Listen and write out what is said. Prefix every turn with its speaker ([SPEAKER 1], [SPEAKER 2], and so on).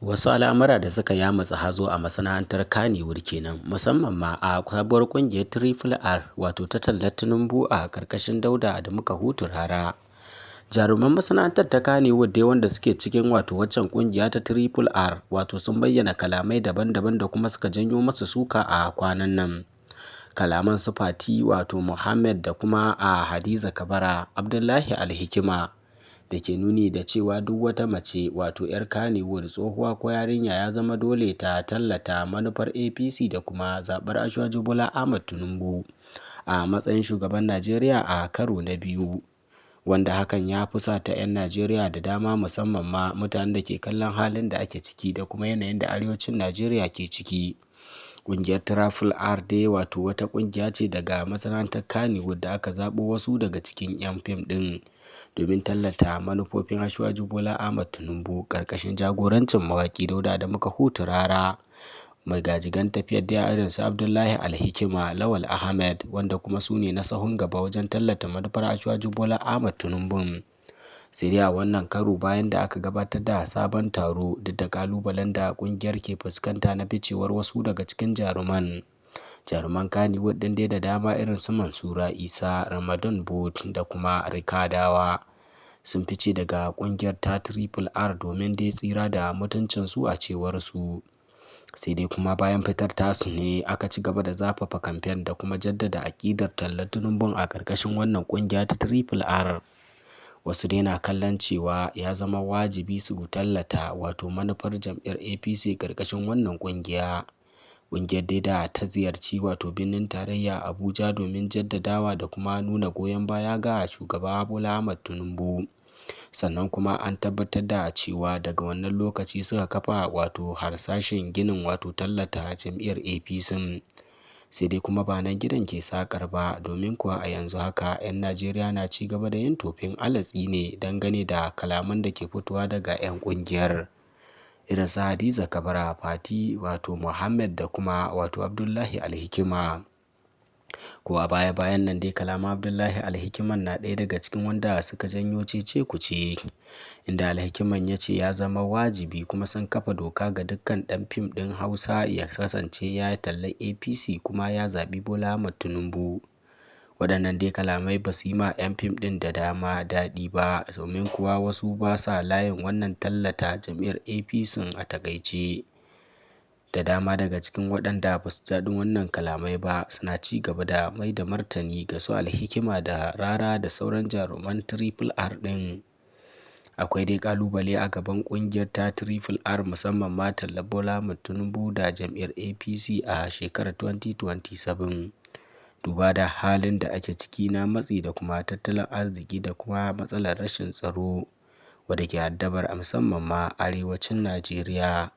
[SPEAKER 1] Wasu al'amura da suka yamutsa hazo a masana'antar Kannywood kenan, musamman ma a sabuwar ƙungiyar Triple R, wato ta tallar Tinubu a ƙarƙashin Dauda Adamu Kahutu Rara. Jaruman masana'antar ta Kannywood dai wanda suke cikin waccan ƙungiya ta Triple R sun bayyana kalamai daban-daban da kuma suka janyo masu suka a kwanan nan. Kalaman su Fati Muhammad da kuma a Hadiza Kabara Abdullahi Alhikima da ke nuni da cewa duk wata mace 'yar Kannywood tsohuwa ko yarinya ya zama dole ta tallata manufar APC da kuma zaɓar Asiwaju Bola Ahmed Tinubu a matsayin shugaban Najeriya a karo na biyu, wanda hakan ya fusata 'yan Najeriya da dama, musamman ma mutanen da ke kallon halin da ake ciki da kuma yanayin da arewacin Najeriya ke ciki. Ƙungiyar Triple R dai wata ƙungiya ce daga masana'antar Kannywood da aka zaɓo wasu daga cikin 'yan fim ɗin domin tallata manufofin Asiwaju Bola Ahmed Tinubu ƙarƙashin jagorancin mawaƙi Dauda Adamu Kahutu Rara. Mai gajigan tafiyar da irin su Abdullahi Alhikima, Lawal Ahmed, wanda kuma su ne na sahun gaba wajen tallata manufar Asiwaju Bola Ahmed Tinubu. Sai dai a wannan karo, bayan da aka gabatar da sabon taro, duk da ƙalubalen da ƙungiyar ke fuskanta na ficewar wasu daga cikin jaruman Kannywood ɗin dai da dama irin su Mansura Isa, Ramadan Boat da kuma Rikadawa sun fice daga ƙungiyar ta Triple R domin dai tsira da mutuncinsu a cewar su. Sai dai kuma bayan fitar tasu ne aka ci gaba da zafafa kamfen da kuma jaddada aƙidar tallar Tinubun a ƙarƙashin wannan ƙungiya ta Triple R. Wasu dai na kallon cewa ya zama wajibi su tallata manufar jam'iyyar APC ƙarƙashin wannan ƙungiya. Ƙungiyar dai da ta ziyarci birnin tarayya Abuja domin jaddadawa da kuma nuna goyon baya ga shugaba Bola Ahmed Tinubu. Sannan kuma an tabbatar da cewa daga wannan lokaci suka kafa harsashin ginin tallata jam'iyyar APC. Sai dai kuma ba nan gidan ke sakar ba, domin kuwa a yanzu haka 'yan Najeriya na ci gaba da yin tofin alatsi ne dangane da kalaman da ke fitowa daga 'yan ƙungiyar irin su Hadiza Kabara, Fati Muhammad da kuma Abdullahi Alhikima. Ko a baya-bayan nan dai kalaman Abdullahi Alhikiman na ɗaya daga cikin wanda suka janyo cece-kuce, inda Alhikiman ya ce ya zama wajibi kuma sun kafa doka ga dukkan ɗan fim ɗin Hausa ya kasance ya yi tallar APC kuma ya zaɓi Bola Ahmed Tinubu. Waɗannan dai kalamai ba su yi ma 'yan fim ɗin da dama daɗi ba, domin kuwa wasu ba sa layin wannan tallata jam'iyyar APC a taƙaice. Da dama daga cikin waɗanda ba su daɗin wannan kalamai ba suna ci gaba da mai da martani ga su Alhikima da Rara da sauran jaruman Triple R ɗin. Akwai dai ƙalubale a gaban ƙungiyar ta Triple R, musamman ma tallar Bola Ahmed Tinubu da jam'iyyar APC a shekarar 2027. Duba da halin da ake ciki na matsi da kuma tattalin arziki da kuma matsalar rashin tsaro wadda ke addabar musamman ma arewacin Najeriya.